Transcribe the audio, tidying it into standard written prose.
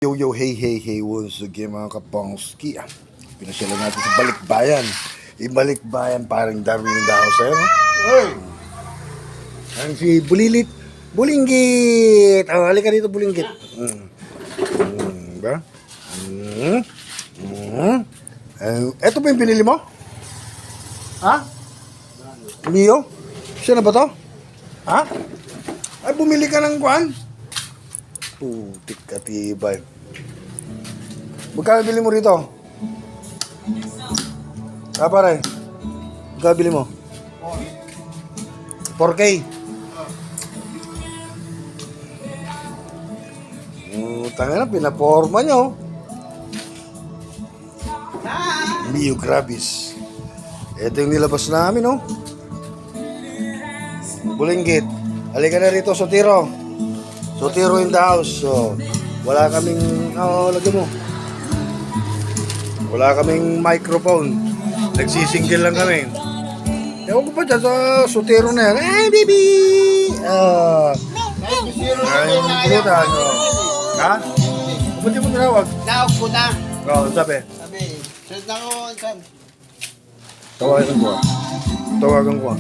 Yo yo, hey hey hey, once again mga kapangski. Pinasyalan natin sa Balikbayan. Balikbayan, parang Darwin ng dahon sa'yo, no? Hey! Ang si Bulilit, Bulinggit! Oh, halika dito, Bulinggit. Ba? Eto ba yung pinili mo? Ha? Mio? Siya na ba to? Ha? Ay, bumili ka ng kuwan? Putik katibay. Magkano bili mo rito? Ah, pare. Magkano bili mo? 4K. Tanga na, pinaporma nyo. Mio Grabis. Ito yung nilabas namin, no? Bulinggit. Halika na rito, Sotiro. Sotiro in the house. So, wala kaming... lagyan mo. Wala kaming microphone. Nagsisingle lang kami. Ewan ko pa dyan sa Sotiro na yan. Ay, baby! Ay, pulutan. Ha? Ba't mo tinawag? Tawag ko na. Oo, sabi. Sabi, sunod na ko, Sam. Tawagan ko. Tawagan ko.